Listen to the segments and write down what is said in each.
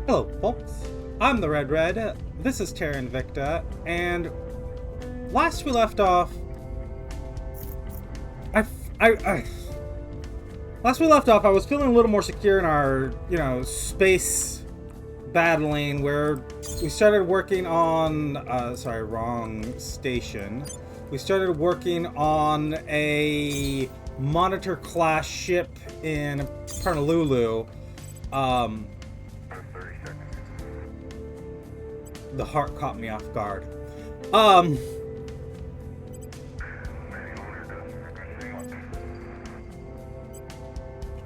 Hello, folks. I'm the Red. This is Terra Invicta, and last we left off, I was feeling a little more secure in our, space battling, where we started working on, wrong station. We started working on a monitor class ship in Honolulu. 30 seconds. The heart caught me off guard.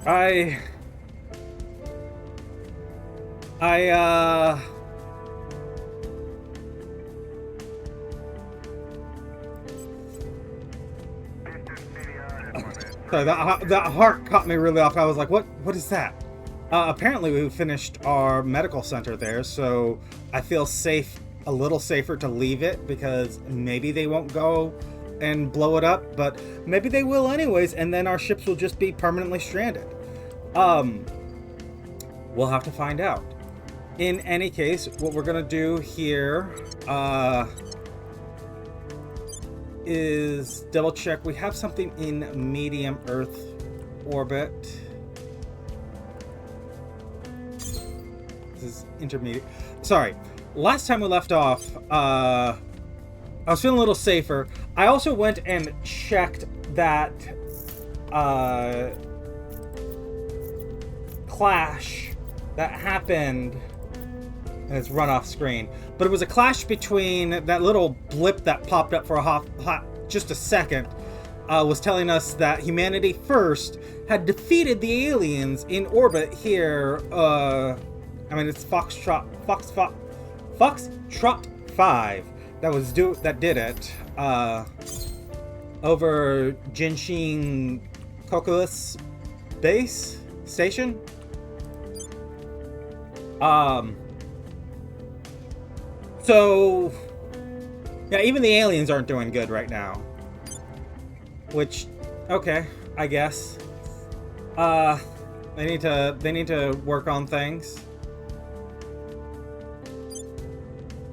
Sorry, that heart caught me really off. I was like, what is that? Apparently we finished our medical center there, so I feel safe, a little safer to leave it, because maybe they won't go and blow it up, but maybe they will anyways, and then our ships will just be permanently stranded. We'll have to find out. In any case, what we're gonna do here, is double check. We have something in medium Earth orbit. This is intermediate. Sorry. Last time we left off, I was feeling a little safer. I also went and checked that clash that happened, and it's run off screen. But it was a clash between that little blip that popped up for just a second, was telling us that humanity first had defeated the aliens in orbit here. It's Foxtrot 5 that did it, over Jinshin Kokulis base station. So yeah, even the aliens aren't doing good right now. Which, okay, I guess. They need to work on things.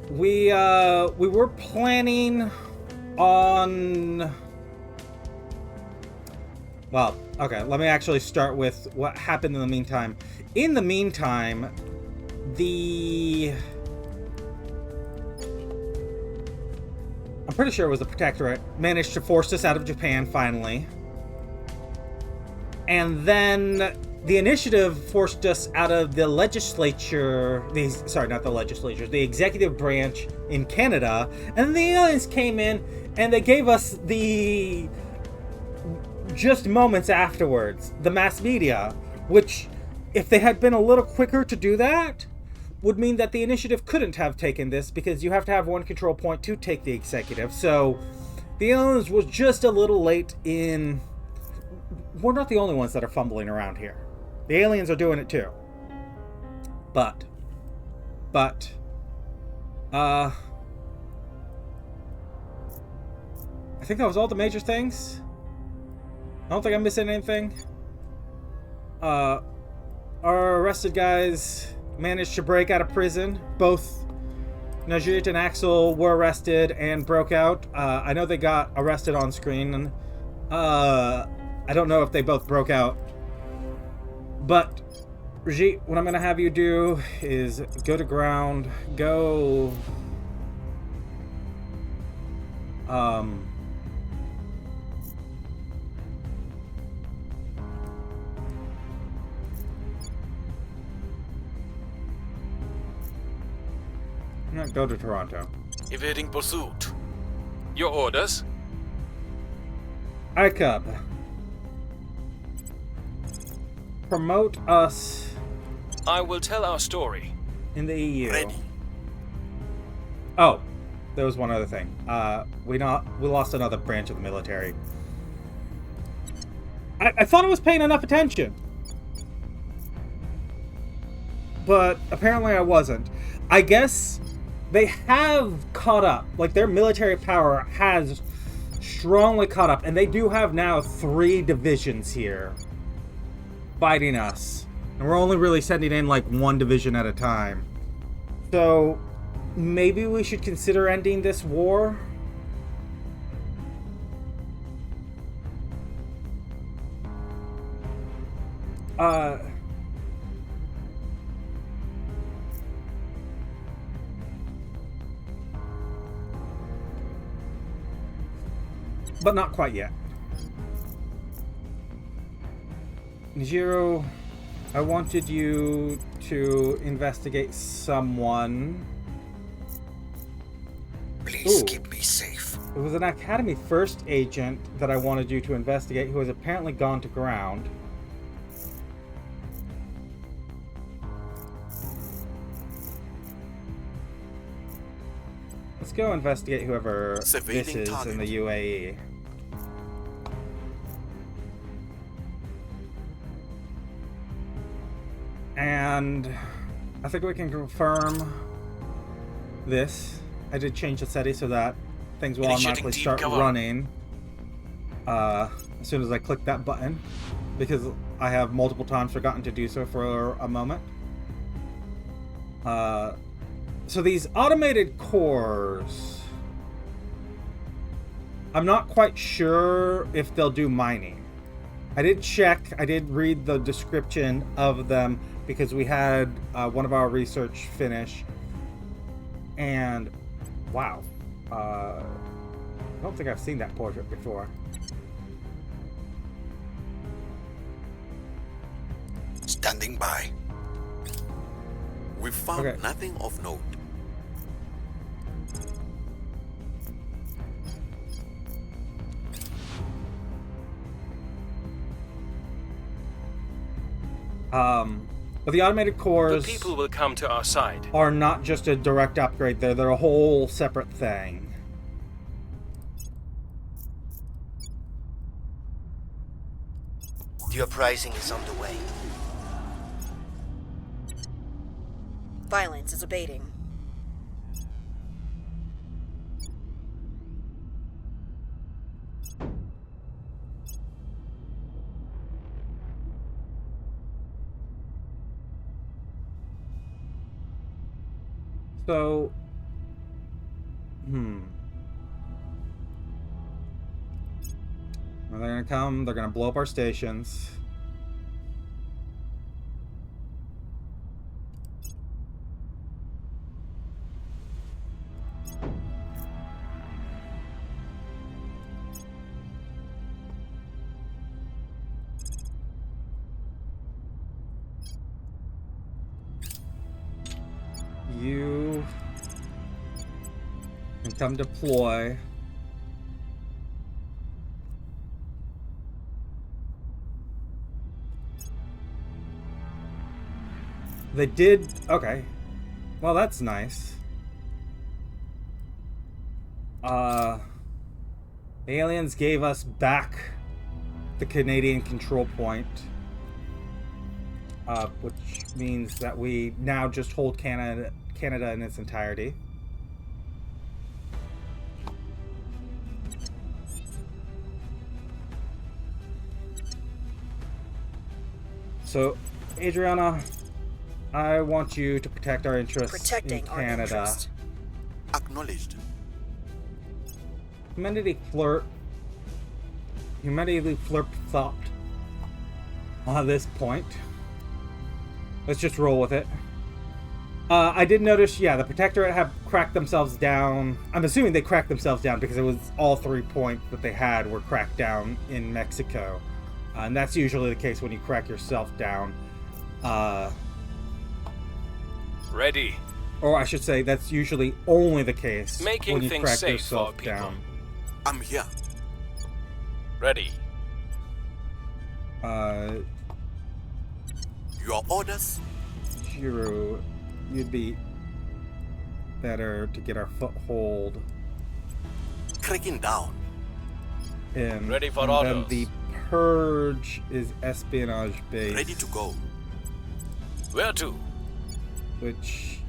We were planning on... Well, okay, let me actually start with what happened in the meantime. In the meantime, I'm pretty sure it was the Protectorate managed to force us out of Japan finally. And then the Initiative forced us out of the legislature, the executive branch in Canada, and the aliens came in and they gave us the, just moments afterwards, the mass media, which, if they had been a little quicker to do that, would mean that the Initiative couldn't have taken this, because you have to have one control point to take the executive. So the aliens was just a little late in... We're not the only ones that are fumbling around here. The aliens are doing it too. But I think that was all the major things. I don't think I'm missing anything. Our arrested guys managed to break out of prison. Both Najit and Axel were arrested and broke out. I know they got arrested on screen. I don't know if they both broke out. But, Brigitte, what I'm going to have you do is go to ground, go... Go to Toronto. Evading pursuit. Your orders? ICUB. Promote us. I will tell our story. In the EU. Ready. Oh, there was one other thing. We lost another branch of the military. I thought I was paying enough attention, but apparently I wasn't. I guess they have caught up. Like, their military power has strongly caught up, and they do have now 3 divisions here fighting us. And we're only really sending in like one division at a time. So maybe we should consider ending this war. But not quite yet. Nijiro, I wanted you to investigate someone. Please keep me safe. It was an Academy First agent that I wanted you to investigate who has apparently gone to ground. Let's go investigate whoever this is in the UAE. And I think we can confirm this. I did change the setting so that things will automatically start running as soon as I click that button, because I have multiple times forgotten to do so for a moment. So these automated cores, I'm not quite sure if they'll do mining. I did check, I did read the description of them because we had one of our research finish, and wow, I don't think I've seen that portrait before. Standing by. We found nothing of note. But the automated cores, the people will come to our side, are not just a direct upgrade. They're a whole separate thing. The uprising is underway. Violence is abating. So, Well, they're gonna come, they're gonna blow up our stations. You can come deploy. They did, okay. Well, that's nice. The aliens gave us back the Canadian control point. Which means that we now just hold Canada in its entirety. So, Adrianne, I want you to protect our interests in Canada. Acknowledged. Humanity flip-flopped on this point. Let's just roll with it. I did notice, yeah, the Protectorate have cracked themselves down. I'm assuming they cracked themselves down because it was all 3 points that they had were cracked down in Mexico. And that's usually the case when you crack yourself down. Ready. Or I should say, that's usually only the case when you crack yourself down. I'm here. Ready. Your orders? Shiro, you'd be better to get our foothold Cracking down. in. Ready for and orders. then the Purge is espionage based. Ready to go. Where to? Which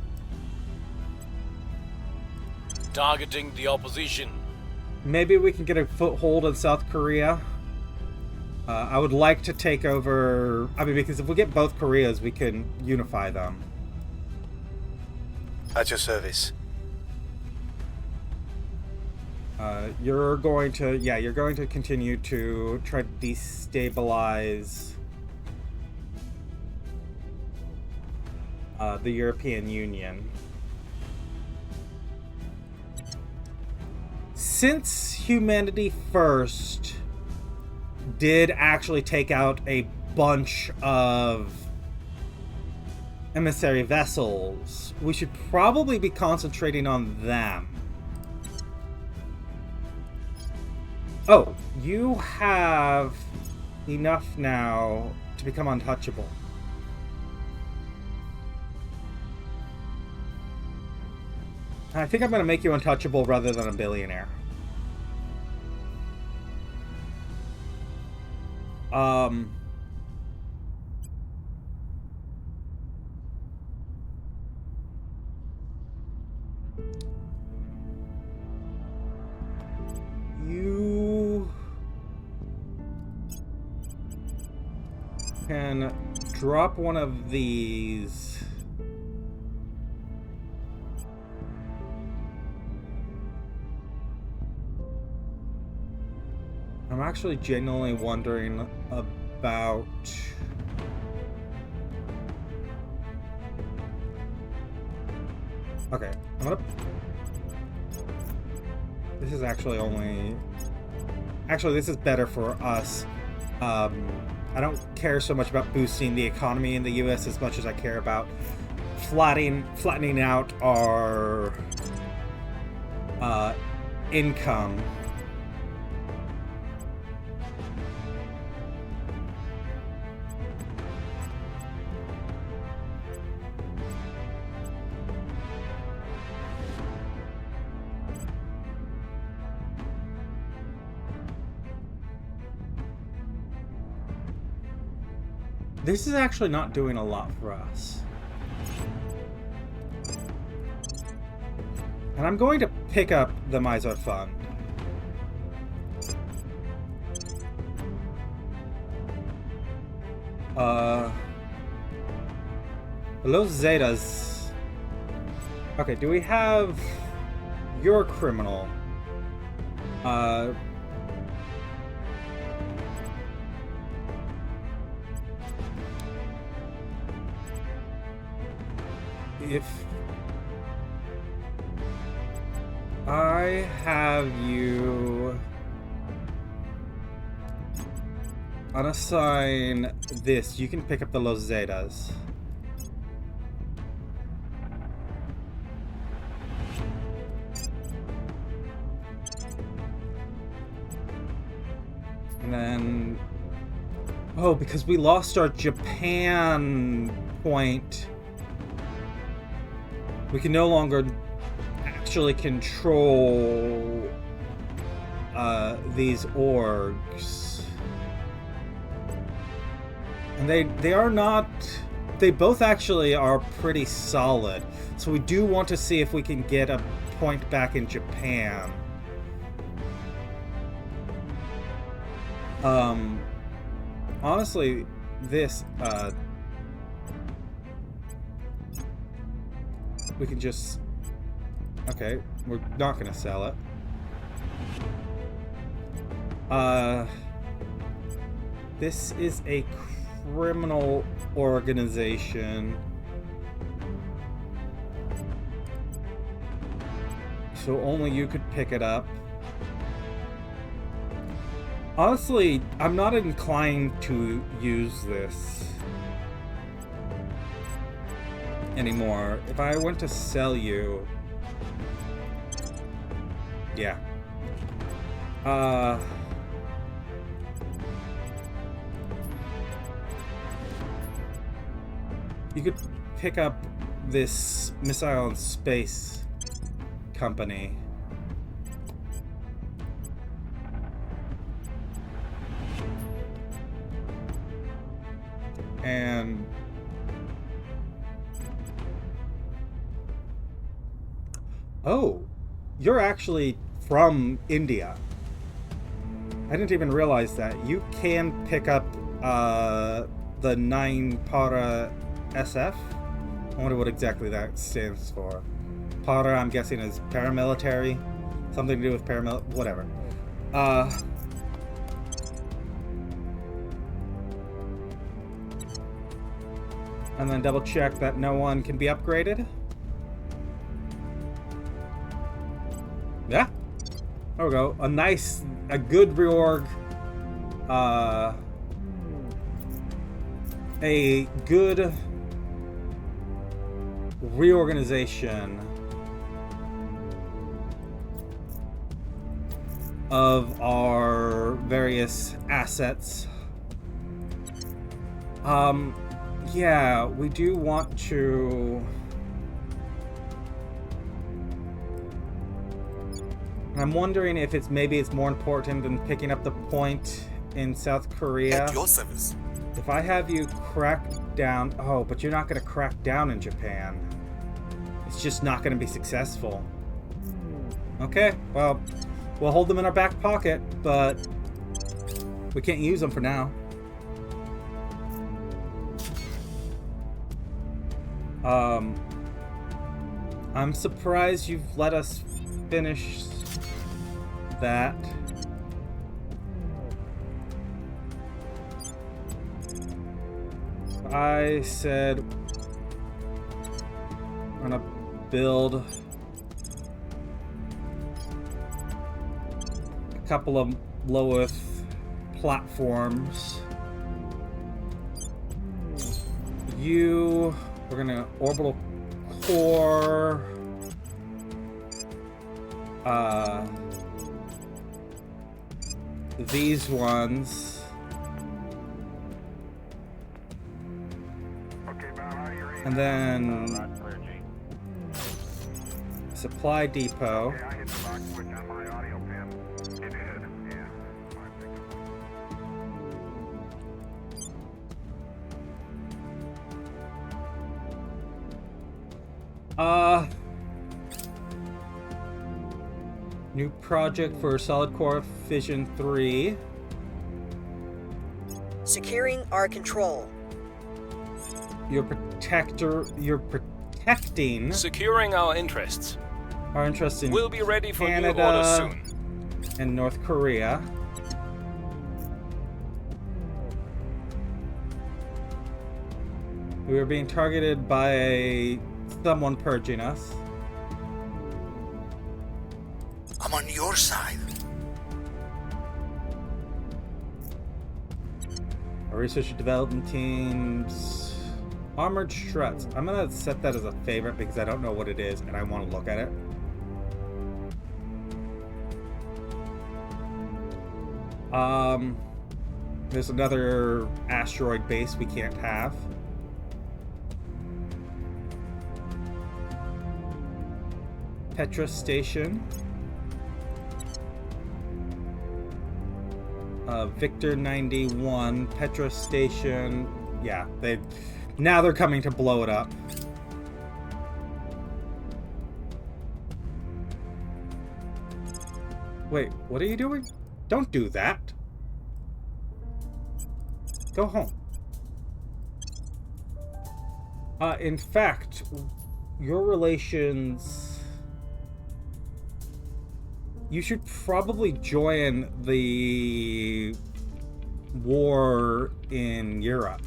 Targeting the opposition. maybe we can get a foothold in South Korea. I would like to take over... I mean, because if we get both Koreas, we can unify them. At your service. You're going to... Yeah, you're going to continue to try to destabilize... the European Union. Since Humanity First did actually take out a bunch of emissary vessels, we should probably be concentrating on them. Oh, you have enough now to become untouchable. I think I'm going to make you untouchable rather than a billionaire. You can drop one of these. I'm actually genuinely wondering about... Okay, I'm gonna... This is actually only... Actually, this is better for us. I don't care so much about boosting the economy in the US as much as I care about flattening out our income. This is actually not doing a lot for us. And I'm going to pick up the Miser Fund. Los Zetas. Okay, do we have your criminal? If I have you unassign this, you can pick up the Los Zetas. And then... Oh, because we lost our Japan point... We can no longer actually control these orgs. And they are not... They both actually are pretty solid. So we do want to see if we can get a point back in Japan. Honestly, this... we can just... Okay, we're not gonna sell it. This is a criminal organization. So only you could pick it up. Honestly, I'm not inclined to use this anymore. If I went to sell you... Yeah. You could pick up this missile and space company. And... Oh, you're actually from India. I didn't even realize that. You can pick up the 9 Para SF. I wonder what exactly that stands for. Para, I'm guessing, is paramilitary. Something to do with paramilitary. Whatever. And then double check that no one can be upgraded. Yeah. There we go. A good reorg. A good reorganization of our various assets. Yeah, we do want to... I'm wondering if maybe it's more important than picking up the point in South Korea. At your service. If I have you crack down... Oh, but you're not going to crack down in Japan. It's just not going to be successful. Okay, well, we'll hold them in our back pocket, but we can't use them for now. I'm surprised you've let us finish that. I said I'm gonna build a couple of Loeth platforms. We're gonna orbital core. These ones. And then supply depot. New project for Solid Core Fission 3. Securing our control. You're protecting Securing our interests. our interest in We'll be ready for new Canada orders soon. and North Korea. We were being targeted by someone purging us. I'm on your side. Our research and development teams. Armored struts. I'm gonna set that as a favorite because I don't know what it is and I want to look at it. There's another asteroid base we can't have. Petra Station. Victor 91, Petra Station. Yeah, now they're coming to blow it up. Wait, what are you doing? Don't do that. Go home. In fact, your relations... You should probably join the war in Europe.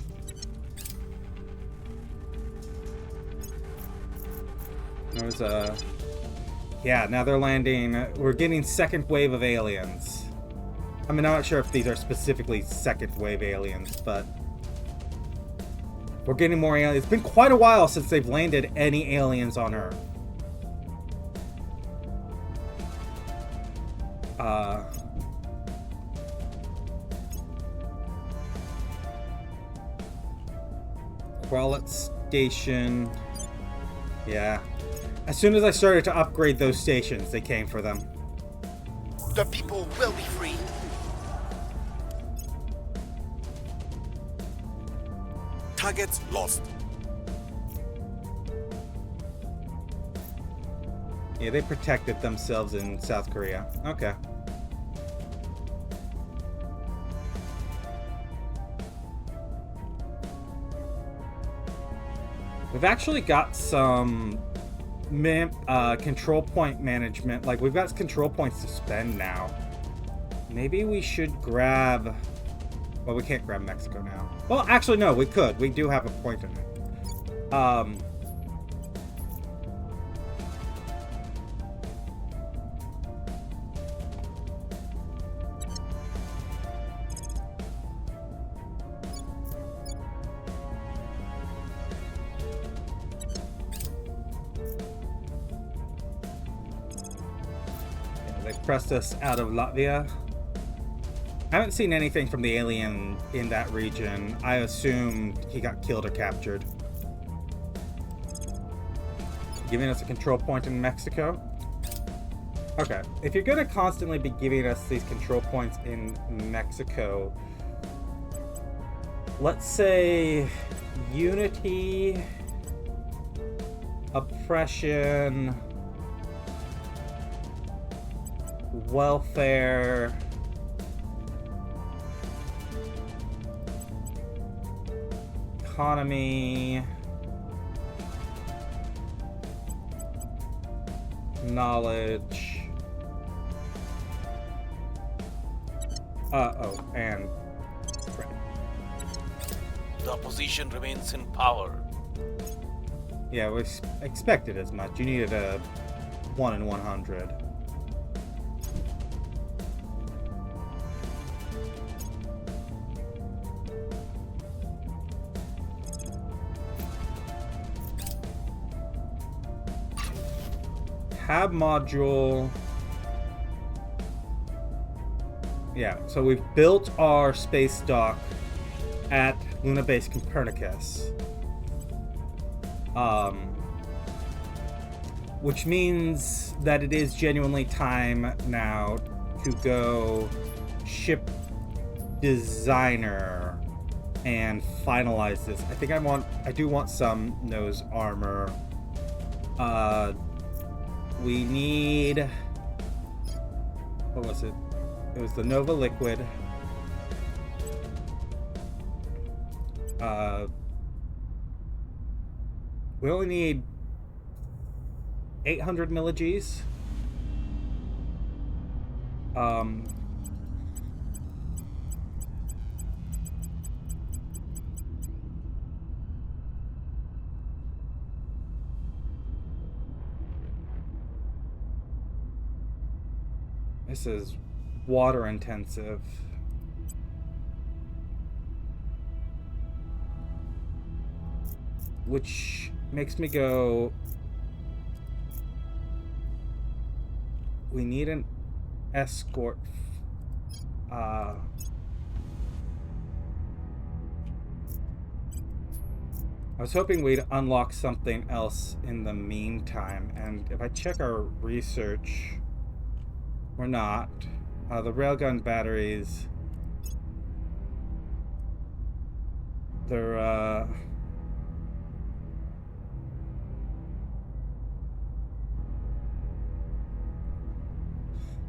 There's a... Yeah, now they're landing... We're getting second wave of aliens. I mean, I'm not sure if these are specifically second wave aliens, but... We're getting more aliens. It's been quite a while since they've landed any aliens on Earth. Qualit Station. Yeah. As soon as I started to upgrade those stations, they came for them. The people will be free. Targets lost. Yeah, they protected themselves in South Korea. Okay. We've actually got some control point management. Like, we've got control points to spend now. Maybe we should grab... Well, we can't grab Mexico now. Well, actually, no, we could. We do have a point in it. They pressed us out of Latvia. I haven't seen anything from the alien in that region. I assumed he got killed or captured. Giving us a control point in Mexico. Okay, if you're gonna constantly be giving us these control points in Mexico, let's say unity, oppression, welfare, economy, knowledge, and The opposition remains in power. yeah, we expected as much. You needed a 1 in 100. Hab module. Yeah, so we've built our space dock at Luna Base Copernicus. Which means that it is genuinely time now to go ship designer and finalize this. I think I do want some nose armor. We need... What was it? It was the Nova Liquid. We only need 800 milligis. This is water intensive. Which makes me go... We need an escort. I was hoping we'd unlock something else in the meantime. And if I check our research... We're not. The railgun batteries... They're,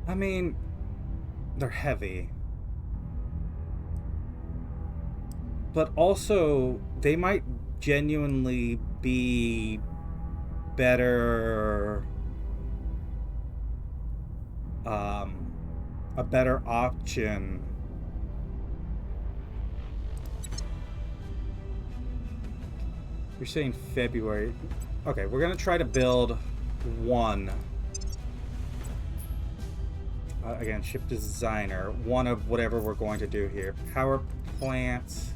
I mean, they're heavy. But also, they might genuinely be better... a better option. You're saying February. Okay, we're gonna try to build one. Again, ship designer. One of whatever we're going to do here. Power plants.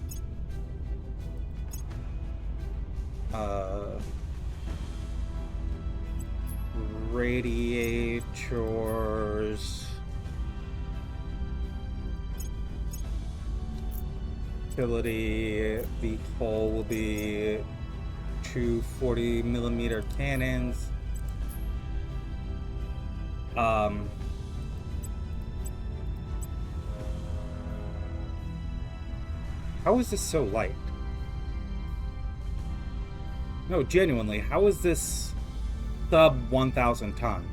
Radiators. Utility. The hull will be 2 40mm cannons. How is this so light? No, genuinely, how is this sub 1,000 ton?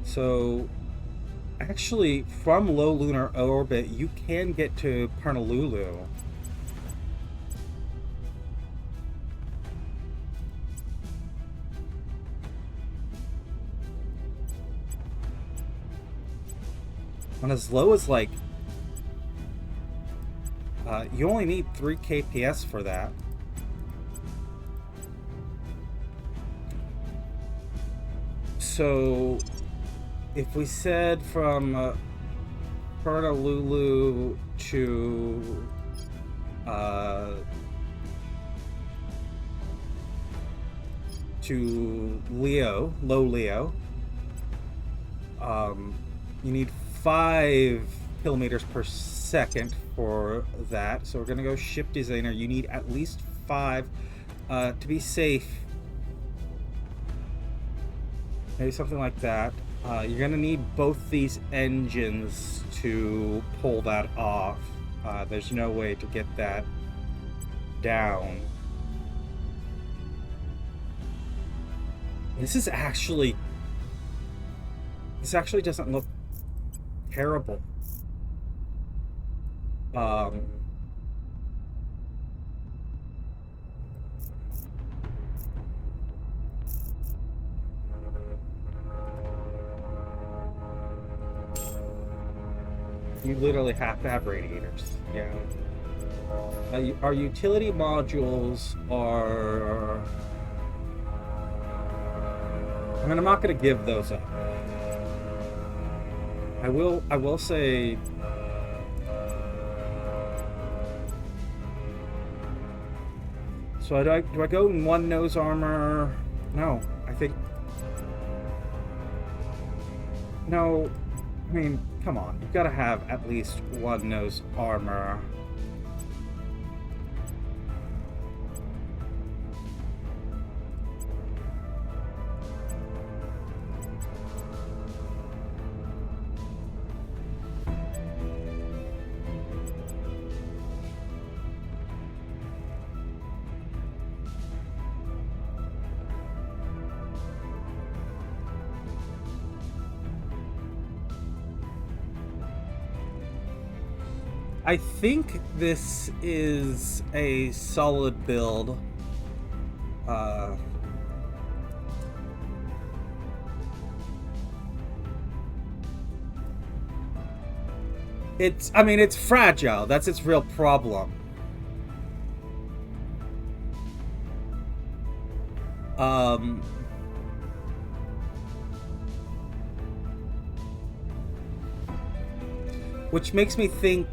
So, actually, from low lunar orbit, you can get to Honolulu. On as low as like, you only need 3 kps for that. So, if we said from Honolulu to Leo, low Leo, you need 5 kilometers per second for that. So we're gonna go ship designer. You need at least 5 to be safe. Maybe something like that. You're gonna need both these engines to pull that off. There's no way to get that down. This actually doesn't look terrible. You literally have to have radiators. Yeah. Our utility modules are... I mean, I'm not going to give those up. I will say... So do I go in 1 nose armor? No, I think... No, I mean, come on. You've got to have at least 1 nose armor. I think this is a solid build. I mean, it's fragile. That's its real problem. Which makes me think,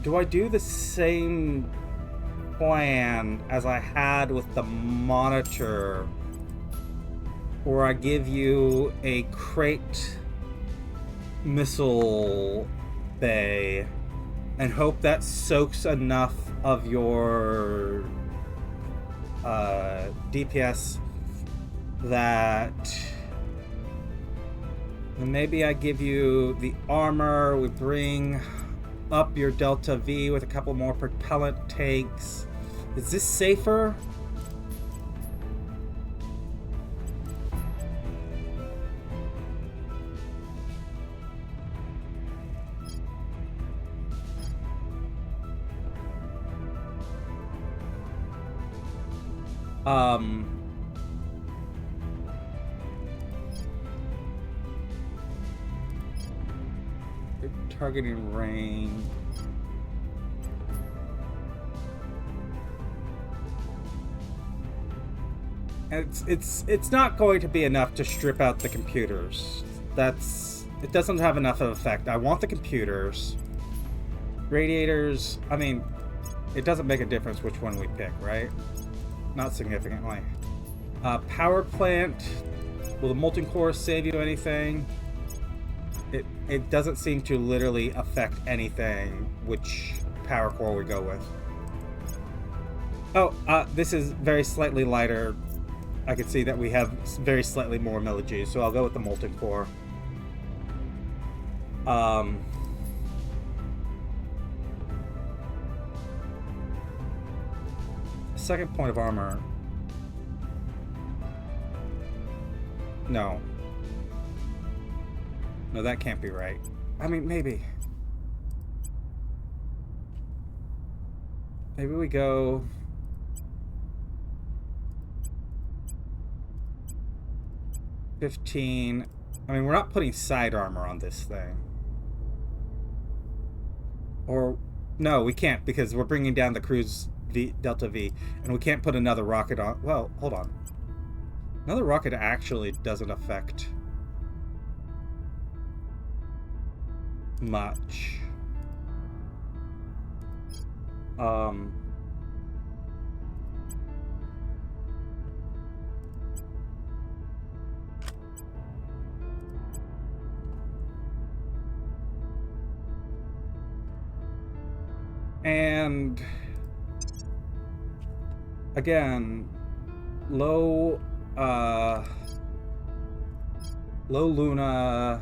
do I do the same plan as I had with the monitor, or I give you a crate missile bay and hope that soaks enough of your DPS that maybe I give you the armor, we bring up your Delta V with a couple more propellant tanks. Is this safer? Targeting range. It's not going to be enough to strip out the computers. It doesn't have enough of effect. I want the computers. Radiators, I mean, it doesn't make a difference which one we pick, right? Not significantly. Power plant, will the molten core save you anything? It doesn't seem to literally affect anything which power core we go with. Oh, this is very slightly lighter. I can see that we have very slightly more milligis, so I'll go with the molten core. Second point of armor. No. No, that can't be right. I mean, maybe. Maybe we go... $15. I mean, we're not putting side armor on this thing. Or... No, we can't, because we're bringing down the cruise Delta V. And we can't put another rocket on... Well, hold on. Another rocket actually doesn't affect... much. And again, low Luna.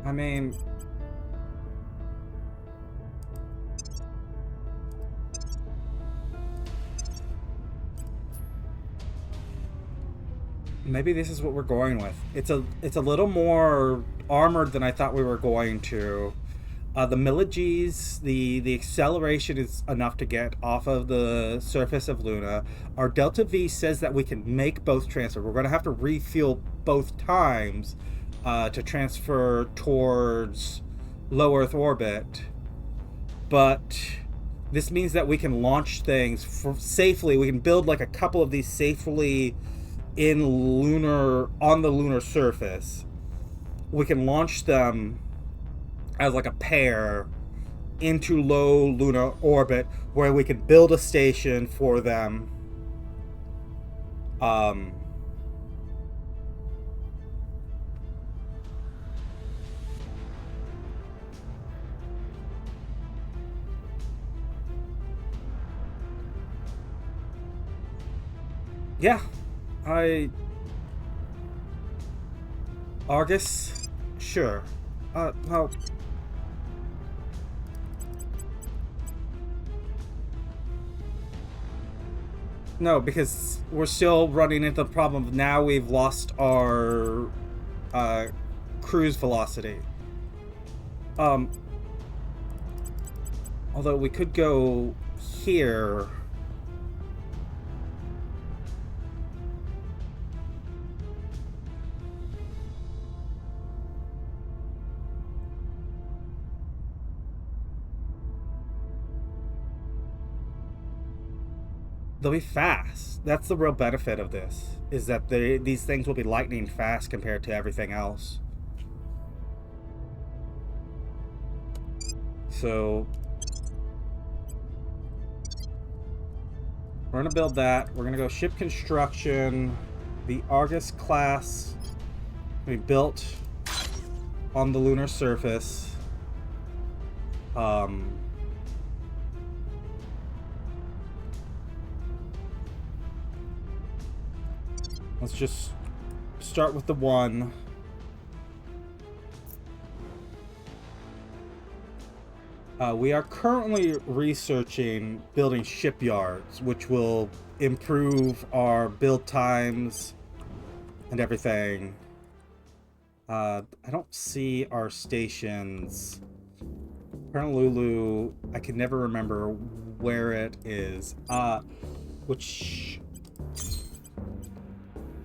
I mean, maybe this is what we're going with. It's a little more armored than I thought we were going to. The milliges, the acceleration is enough to get off of the surface of Luna. Our Delta V says that we can make both transfer. We're going to have to refuel both times to transfer towards low Earth orbit. But this means that we can launch things safely. We can build like a couple of these safely on the lunar surface. We can launch them as like a pair into low lunar orbit where we can build a station for them. Yeah, Argus, sure. Well, no, because we're still running into the problem of now we've lost our cruise velocity. Although we could go here. They'll be fast. That's the real benefit of this, is that these things will be lightning fast compared to everything else. So we're going to build that. We're going to go ship construction. The Argus class we built on the lunar surface. Let's just start with the one. We are currently researching building shipyards, which will improve our build times and everything. I don't see our stations. Honolulu, I can never remember where it is. Which...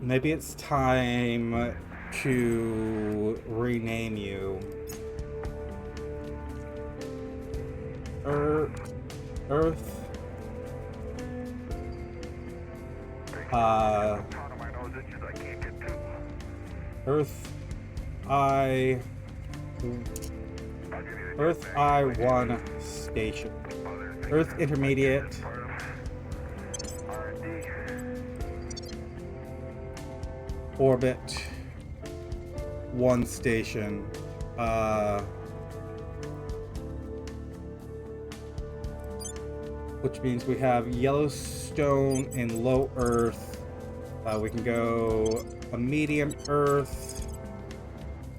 Maybe it's time to rename you. Earth. Earth I-1 station. Earth Intermediate. Orbit 1 station. Which means we have Yellowstone in low Earth. We can go a medium Earth,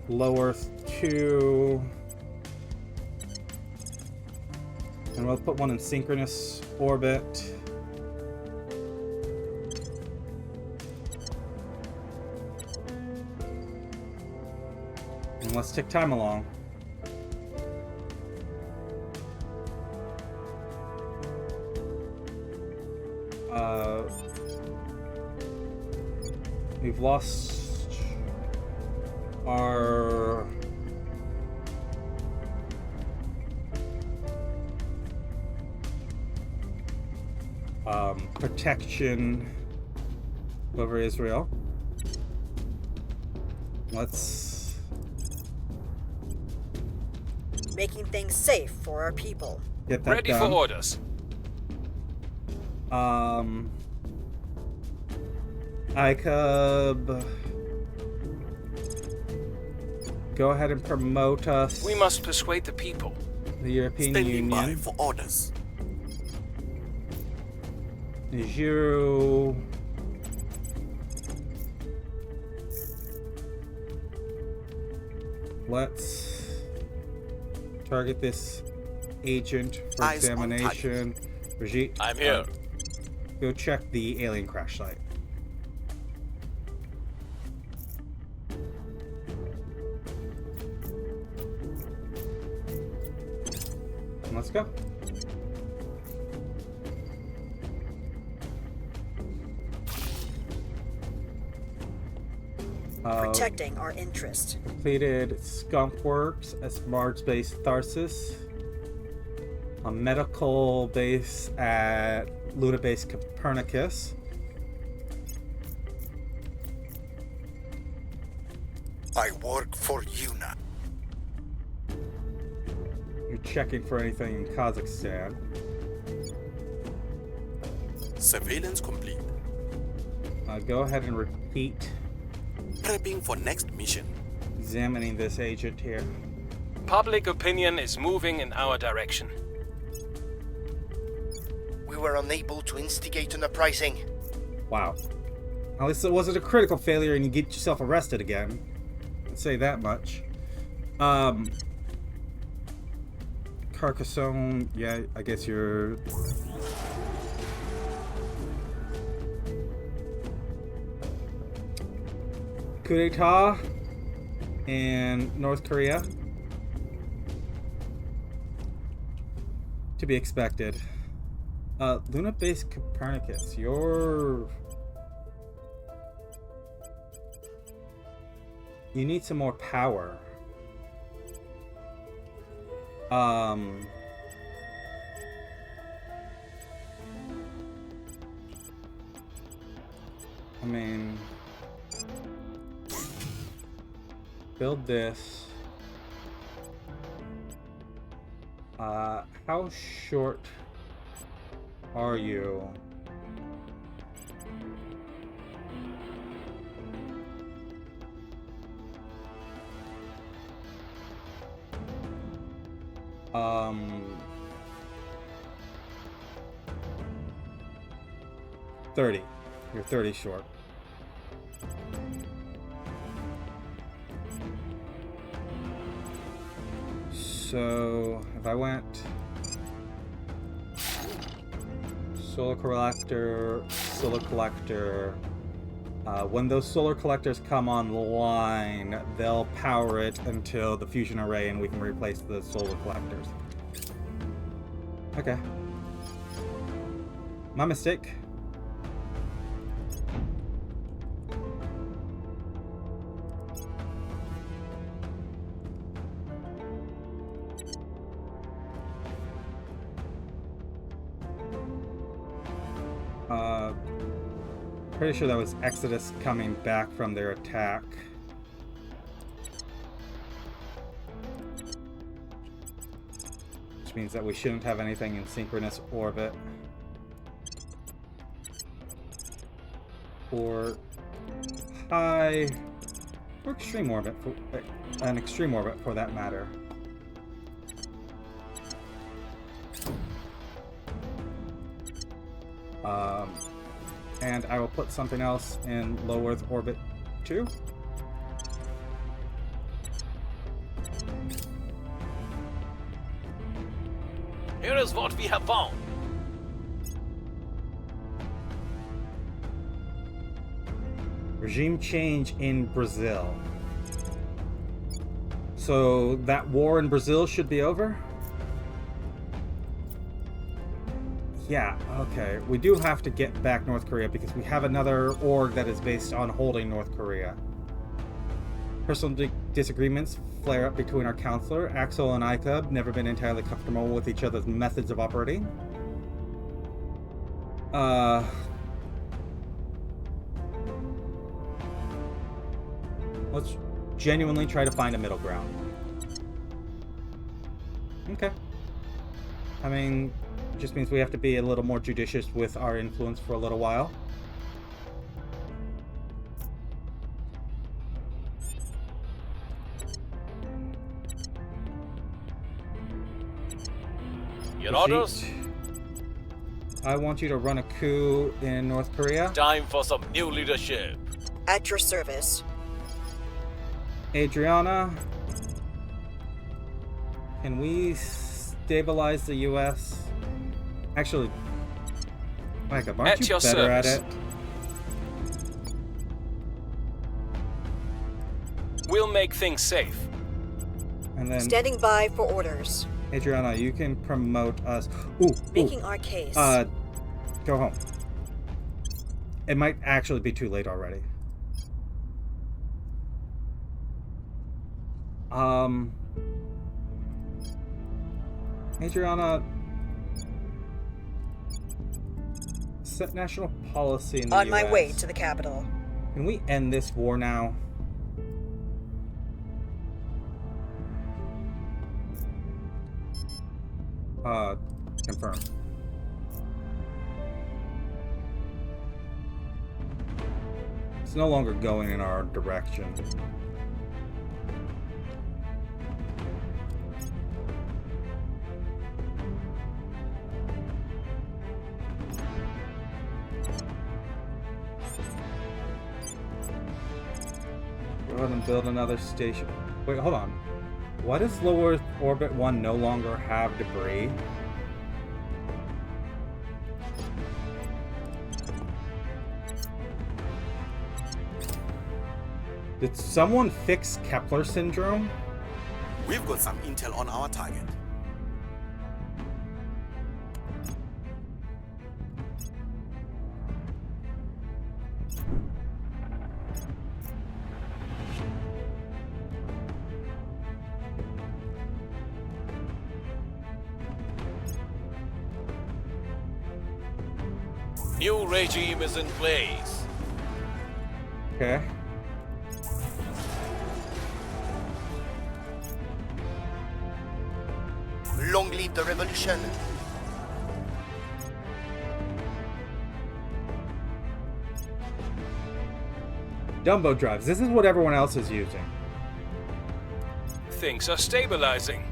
low Earth 2, And we'll put one in synchronous orbit. And let's tick time along. We've lost our protection over Israel. Let's Making things safe for our people. get that Ready done. for orders. ICUB, go ahead and promote us. We must persuade the people. The European Standing by Union. for orders. Nigeru. Let's target this agent for Eyes on examination. Brigitte, I'm here. go check the alien crash site. And let's go. Protecting our interest. Completed Skunk Works, a smart base Tharsis, a medical base at Lunar base Copernicus, I work for UNA. you're checking for anything in Kazakhstan, Surveillance complete. go ahead and repeat Prepping for next mission. examining this agent here. Public opinion is moving in our direction. We were unable to instigate an uprising. Wow. At least it wasn't a critical failure and you get yourself arrested again. I'd say that much. Carcassonne, yeah, I guess you're... Coup d'etat in North Korea. To be expected. Luna base Copernicus, you're... You need some more power. I mean... Build this. How short are you? Um, 30. You're 30 short. So if I went solar collector, when those solar collectors come online, they'll power it until the fusion array and we can replace the solar collectors. Okay. My mistake. Pretty sure that was Exodus coming back from their attack. Which means that we shouldn't have anything in synchronous orbit. Or high... or extreme orbit. An extreme orbit for that matter. And I will put something else in low Earth orbit too. Here is what we have found. Regime change in Brazil. So that war in Brazil should be over? Yeah, okay. We do have to get back North Korea because we have another org that is based on holding North Korea. Personal disagreements flare up between our counselor. Axel and Ika have never been entirely comfortable with each other's methods of operating. Let's genuinely try to find a middle ground. Okay. I mean, it just means we have to be a little more judicious with our influence for a little while. Your orders? I want you to run a coup in North Korea. Time for some new leadership. At your service. Adrianne, can we stabilize the U.S.? Actually, Micah, aren't At you your better at service. it? We'll make things safe. And then, Standing by for orders. Adrianne, you can promote us. Ooh, Making our case. Go home. It might actually be too late already. Adrianne, set national policy in the On US. my way to the capital. Can we end this war now? Confirm. It's no longer going in our direction. Go ahead and build another station. Wait, hold on. Why does Low Earth Orbit 1 no longer have debris? Did someone fix Kepler syndrome? We've got some intel on our target. New regime is in place. Okay. Long live the revolution. Dumbo drives. This is what everyone else is using. Things are stabilizing.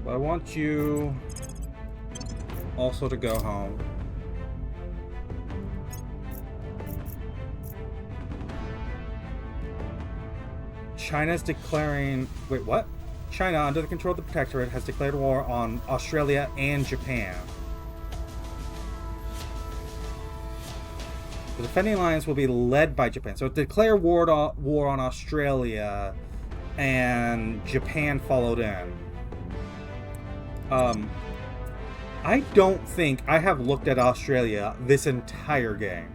I want you also to go home. China's declaring... Wait, what? China, under the control of the Protectorate, has declared war on Australia and Japan. The defending alliance will be led by Japan. So declare war on Australia, and Japan followed in. I don't think I have looked at Australia this entire game.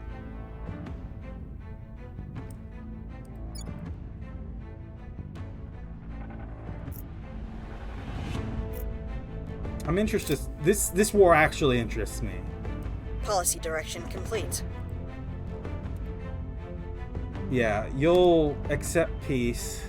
I'm interested. This war actually interests me. Policy direction complete. Yeah, you'll accept peace.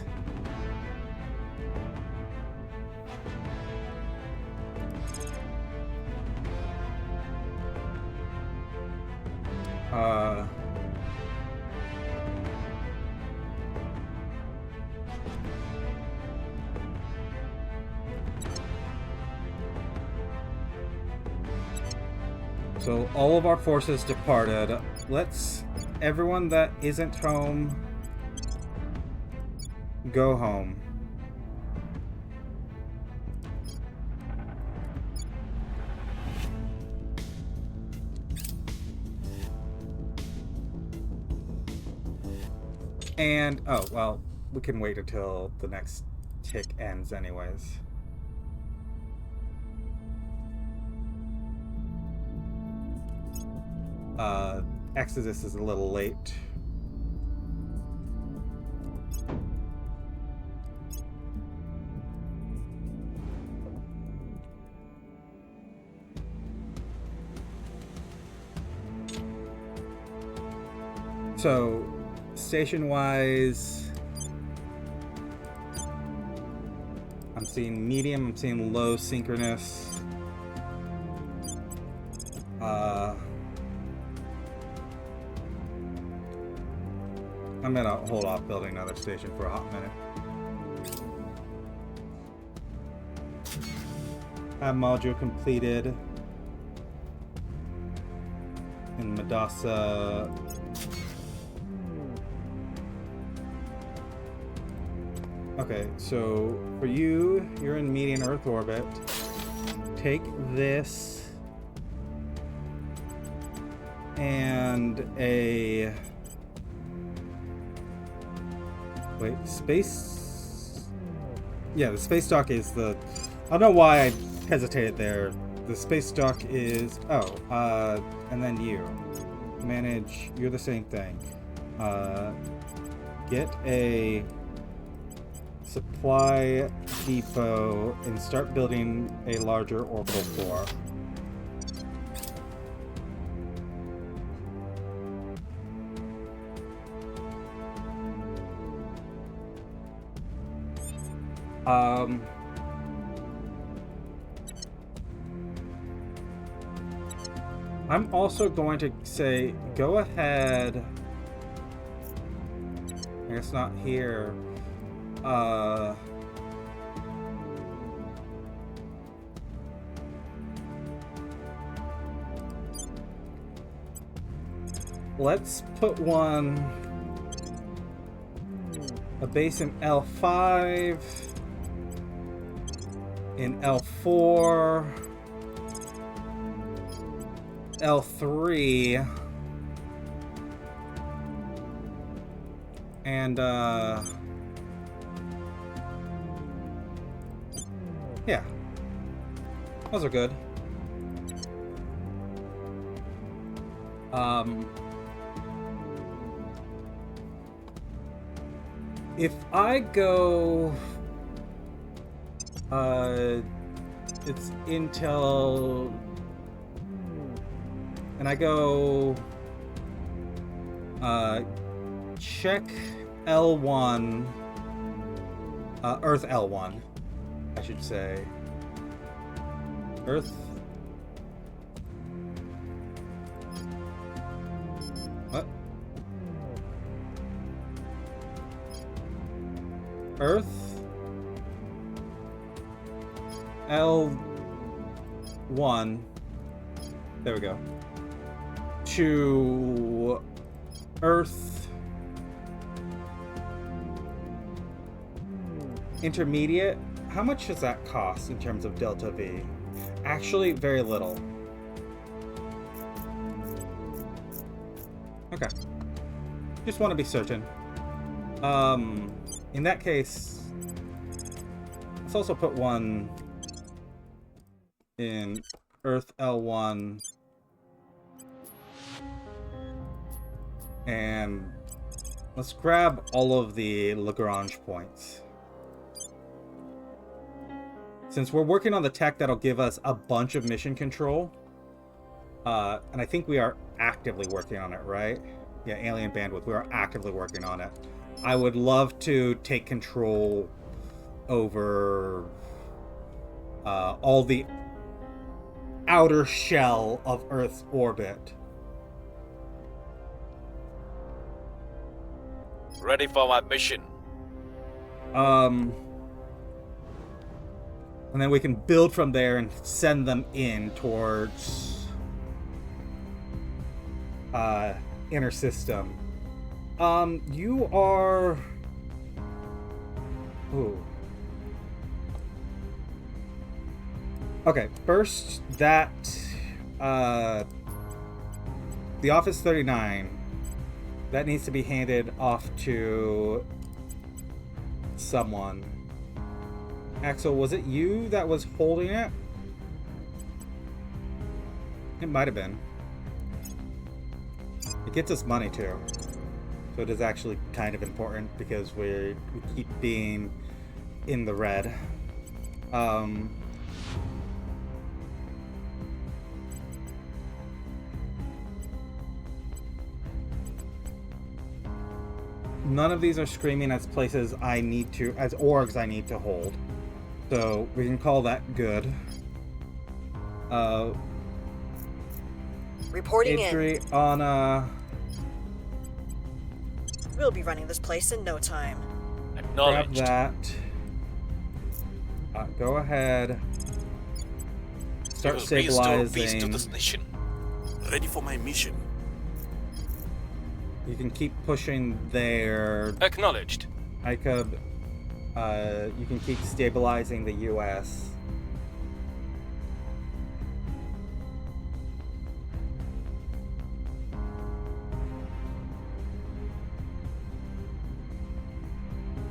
So all of our forces departed. Let's everyone that isn't home go home. And oh well, we can wait until the next tick ends anyways. Exodus is a little late. So, station-wise, I'm seeing medium, I'm seeing low synchronous. I'm gonna hold off building another station for a hot minute. Have module completed in Madassa. Okay, so for you, you're in median Earth orbit. Take this and a wait, space. Yeah, the space dock is the. I don't know why I hesitated there. The space dock is and then you manage. You're the same thing. Get a supply depot and start building a larger orbital core. I'm also going to say, go ahead. I guess not here. Let's put a base in L5, in L4, L3, and yeah, those are good. If I go, it's Intel, and I go, check L1, Earth L1, I should say. Earth. What? Earth L1. There we go. To Earth Intermediate. How much does that cost in terms of delta V? Actually, very little. Okay. Just want to be certain. In that case, let's also put one in Earth L1. And let's grab all of the Lagrange points. Since we're working on the tech that'll give us a bunch of mission control, and I think we are actively working on it, right? Yeah, alien bandwidth, we are actively working on it. I would love to take control over all the outer shell of Earth's orbit. Ready for my mission. And then we can build from there and send them in towards inner system. You are... Ooh. Okay, first that... the Office 39. That needs to be handed off to... someone. Axel, was it you that was holding it? It might have been. It gets us money too. So it is actually kind of important because we keep being in the red. None of these are screaming as places I need to, as orgs I need to hold. So we can call that good. Reporting in. Adrianne, We'll be running this place in no time. grab Acknowledged. that. Go ahead. Start We will restore peace to the stabilizing. station. Ready for my mission. You can keep pushing there. Acknowledged. I could. You can keep stabilizing the U.S.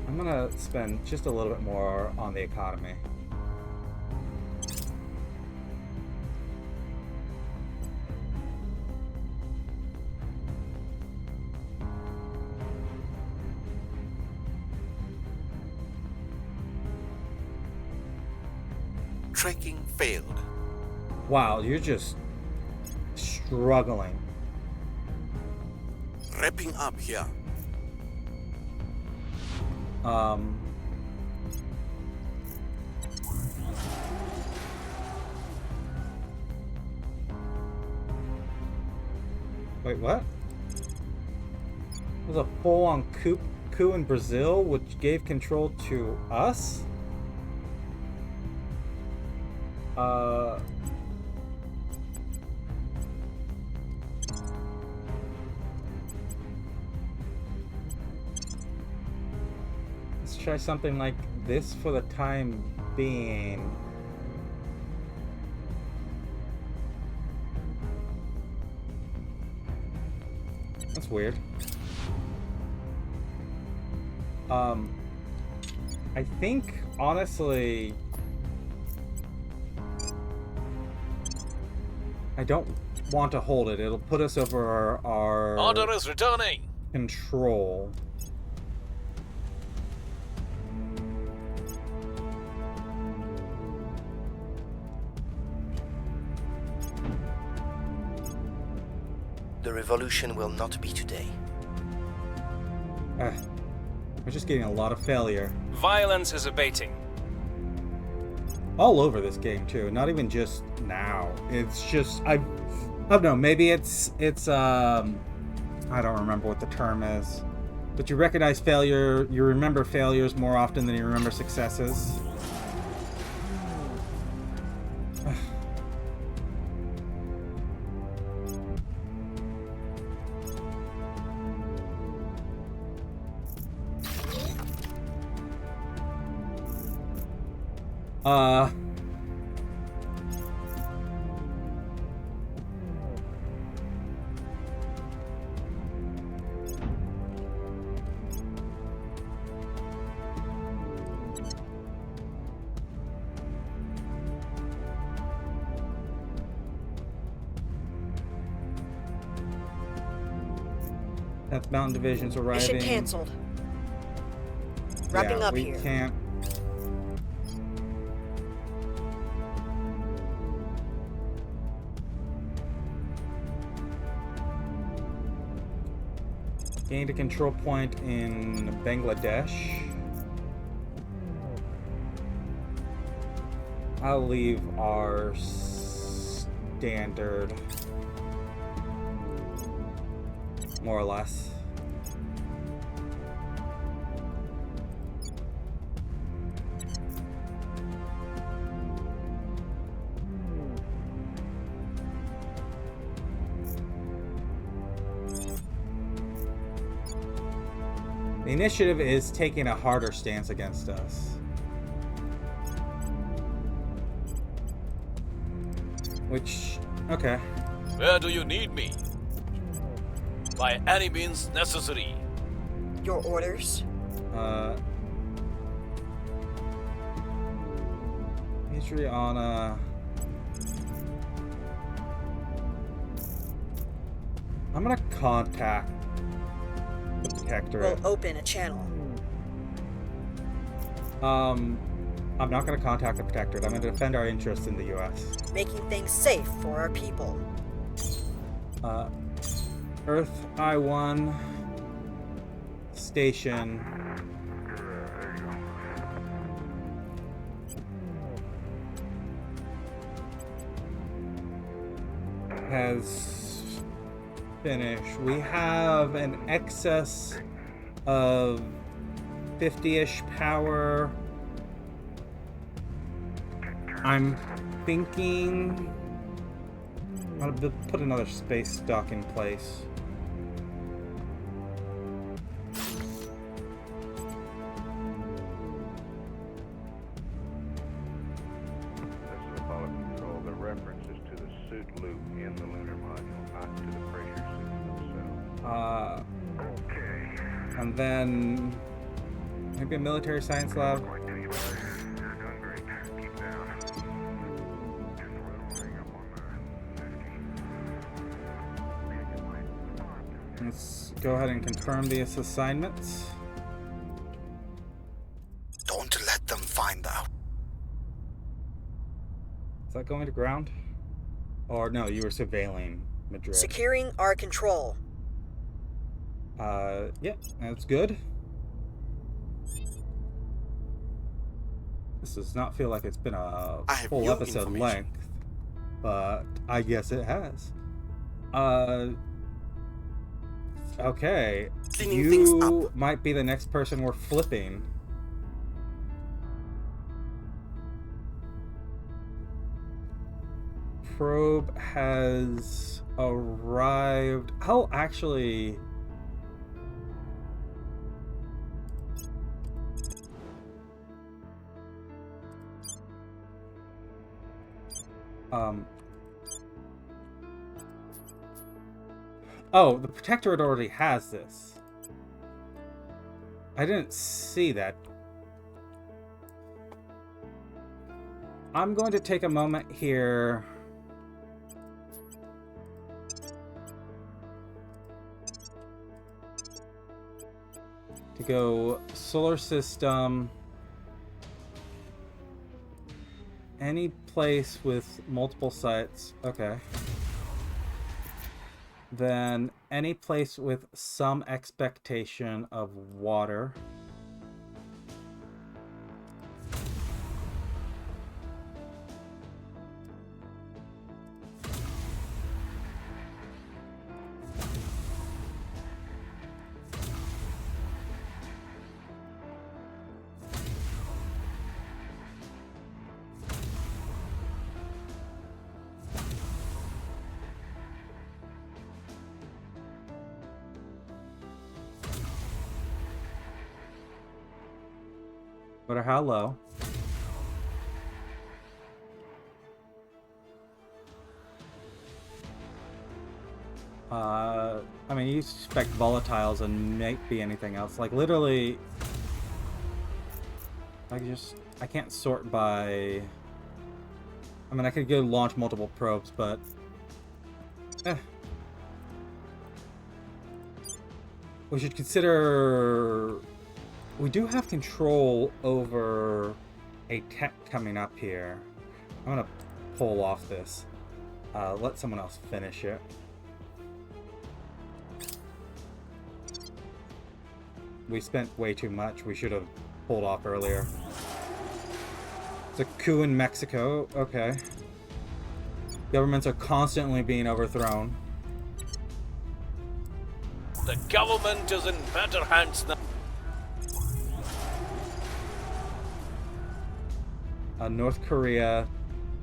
I'm gonna spend just a little bit more on the economy. Tracking failed. Wow, you're just struggling. Wrapping up here. Wait, what? There's a full-on coup in Brazil, which gave control to us? Let's try something like this for the time being. That's weird. I think, honestly, I don't want to hold it. It'll put us over our Order is returning. control. The revolution will not be today. We're just getting a lot of failure. Violence is abating. All over this game too, not even just now. It's just I don't know, maybe it's I don't remember what the term is. But you recognize failure, you remember failures more often than you remember successes. That's Mountain Division's arriving. Mission cancelled. Wrapping yeah, up we here. can't. Gained a control point in Bangladesh. I'll leave our standard, more or less. The initiative is taking a harder stance against us. Which, okay. Where do you need me? By any means necessary. Your orders? Adrianne, I'm gonna contact the Protectorate. We'll open a channel. I'm not gonna contact the Protectorate. I'm gonna defend our interests in the U.S. Making things safe for our people. Earth I-1 station. Has finished. We have an excess of 50-ish power. I'm thinking I'll put another space dock in place. This is Apollo Control. The reference is to the suit loop in the lunar module, not to the pressure suits themselves. Okay. And then maybe a military science lab. Let's go ahead and confirm these assignments. Don't let them find out. Is that going to ground? Or no, you were surveilling Madrid. Securing our control. Yeah, that's good. This does not feel like it's been a I have full new episode information. length, but I guess it has. Okay. Cleaning things You up. might be the next person we're flipping. Probe has arrived. Oh, actually. Oh, the Protectorate already has this. I didn't see that. I'm going to take a moment here. To go solar system. Any place with multiple sites. Okay. Then any place with some expectation of water. But how low? I mean, you suspect volatiles and might be anything else. Like, literally, I can't sort by... I mean, I could go launch multiple probes, but... We should consider... We do have control over a tech coming up here. I'm gonna pull off this. Let someone else finish it. We spent way too much. We should have pulled off earlier. It's a coup in Mexico. Okay. Governments are constantly being overthrown. The government is in better hands now. North Korea.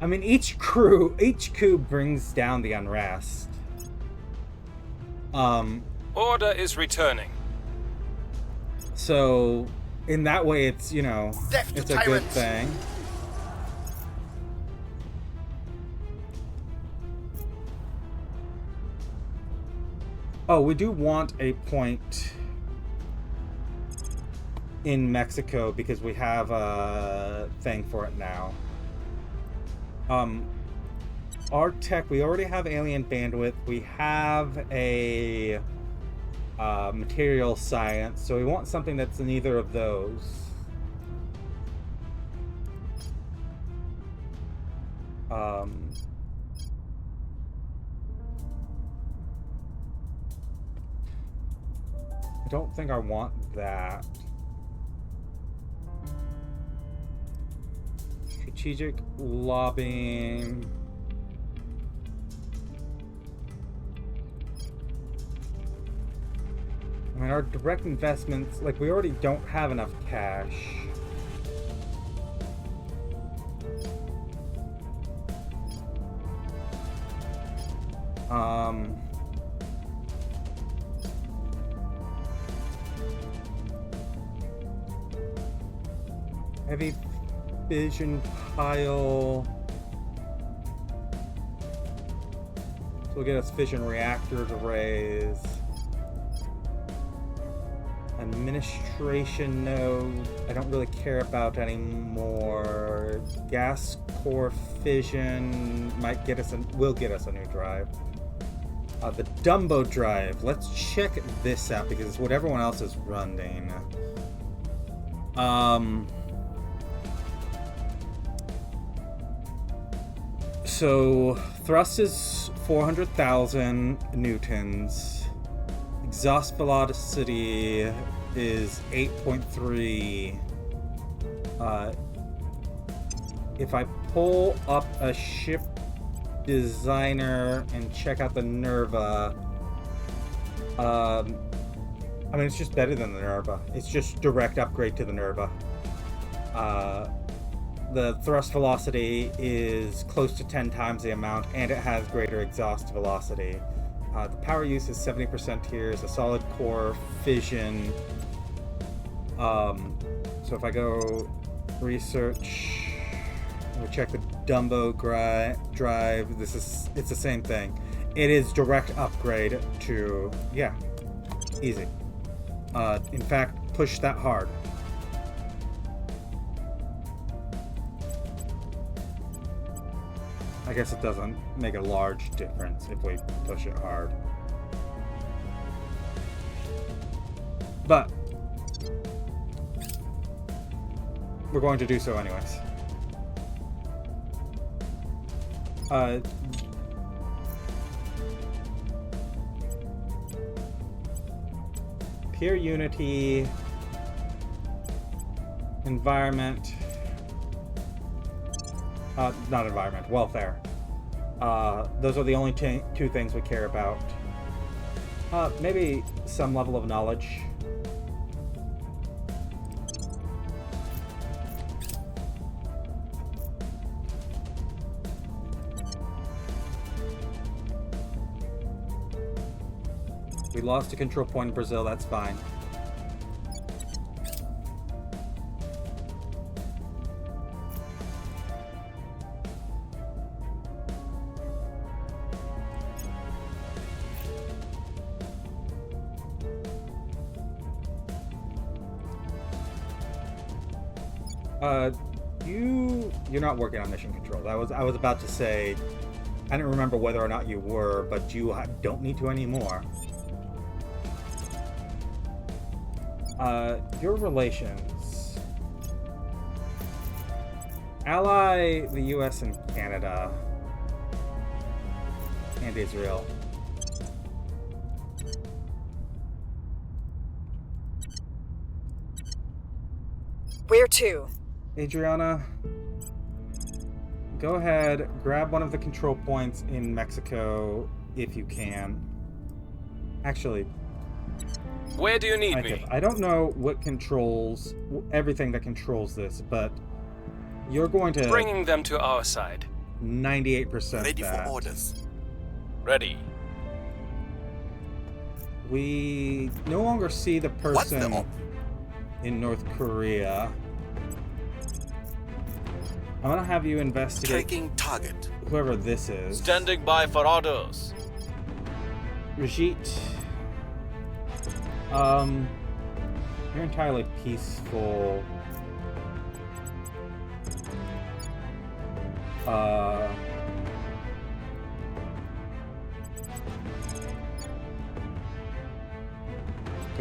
I mean, each coup brings down the unrest. Order is returning. So, in that way, it's, you know, Death to it's a good tyrants. thing. Oh, we do want a point in Mexico because we have a thing for it now. Our tech, we already have alien bandwidth. We have a material science, so we want something that's in either of those. I don't think I want that. Strategic lobbying. I mean, our direct investments, like, we already don't have enough cash. Heavy fission pile. So we'll get us fission reactors arrays. Administration node, I don't really care about anymore. Gas core fission might get us will get us a new drive. The Dumbo drive, let's check this out because it's what everyone else is running. So thrust is 400,000 newtons. Exhaust velocity is 8.3. If I pull up a ship designer and check out the Nerva, I mean, it's just better than the Nerva. It's just direct upgrade to the Nerva. The thrust velocity is close to 10 times the amount, and it has greater exhaust velocity. The power use is 70% here. It's a solid core fission. So if I go research, we check the Dumbo drive. It's the same thing. It is direct upgrade to, yeah, easy. In fact, push that hard. I guess it doesn't make a large difference if we push it hard. But we're going to do so anyways. Peer unity, environment, not environment, welfare. Those are the only two things we care about. Maybe some level of knowledge. We lost a control point in Brazil, that's fine. You're not working on mission control. I was about to say, I didn't remember whether or not you were, but you don't need to anymore. Your relations. Ally the US and Canada. And Israel. Where to? Adriana, go ahead, grab one of the control points in Mexico if you can. Actually, Where do you need Micah, me? I don't know what controls everything that controls this, but you're going to Bringing them to our side. 98% Ready that. for orders. Ready. We no longer see the What person. the? in North Korea. I'm gonna have you investigate Taking target. whoever this is. Standing by for orders. Rajit. You're entirely peaceful. Go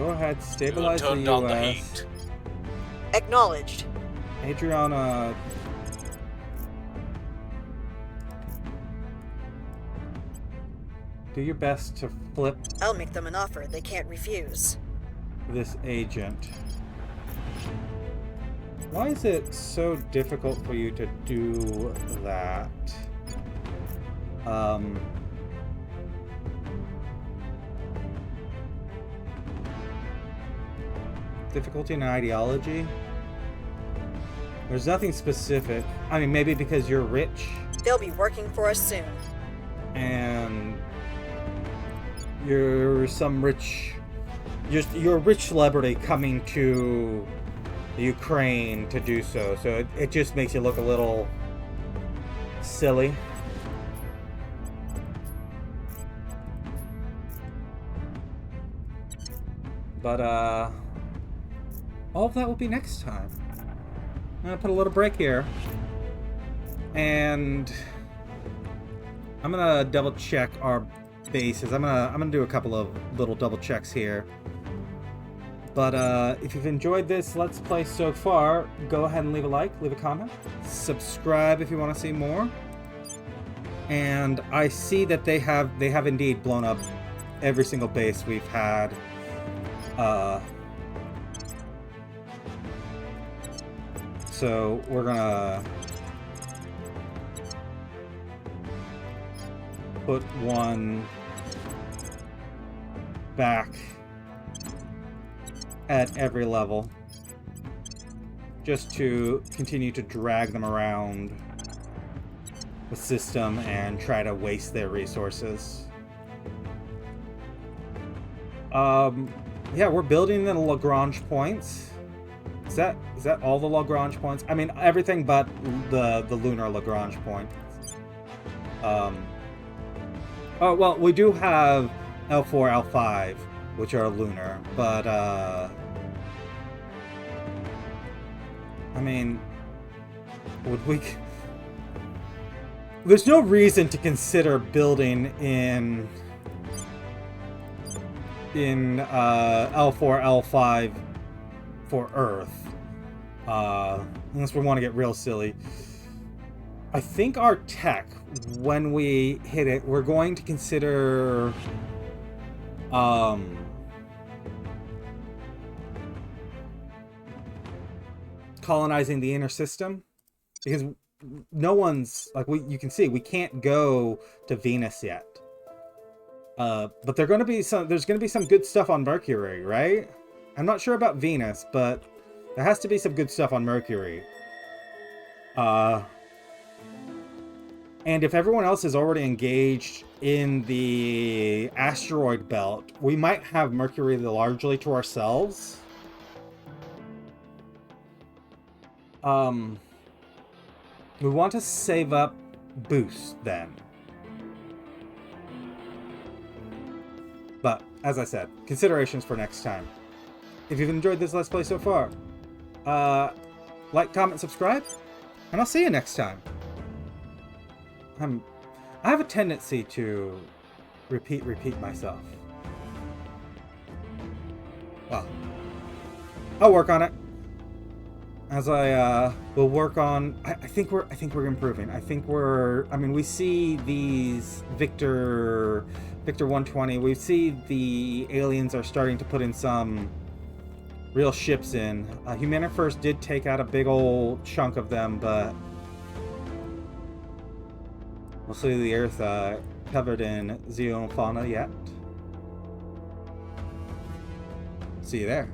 ahead, stabilize the Turn down the US. heat. Acknowledged. Adrianne, do your best to flip I'll make them an offer they can't refuse. this agent. Why is it so difficult for you to do that? Difficulty in ideology? There's nothing specific. I mean, maybe because you're rich They'll be working for us soon. and you're some rich... You're a rich celebrity coming to Ukraine to do so. So it just makes you look a little silly. But, all of that will be next time. I'm gonna put a little break here. And I'm gonna double check our bases. I'm gonna do a couple of little double checks here. But if you've enjoyed this Let's Play so far, go ahead and leave a like, leave a comment, subscribe if you want to see more. And I see that they have indeed blown up every single base we've had. So we're gonna put one back at every level, just to continue to drag them around the system and try to waste their resources. Yeah, we're building the Lagrange points. Is that all the Lagrange points? I mean, everything but the Lunar Lagrange points. Oh well, we do have L4, L5, which are lunar, but I mean, would we? There's no reason to consider building in L4, L5 for Earth, unless we want to get real silly. I think our tech, when we hit it, we're going to consider colonizing the inner system, because no one's like, you can see we can't go to Venus yet. But there's going to be some good stuff on Mercury, right? I'm not sure about Venus, but there has to be some good stuff on Mercury. And if everyone else is already engaged in the asteroid belt, we might have Mercury largely to ourselves. We want to save up boost then. But, as I said, considerations for next time. If you've enjoyed this Let's Play so far, like, comment, subscribe, and I'll see you next time. I have a tendency to repeat myself. Well, I'll work on it. As I will work on, I think we're improving. I mean, we see these Victor 120. We see the aliens are starting to put in some real ships in. Humana First did take out a big old chunk of them, but we'll see the Earth covered in xenofauna yet. See you there.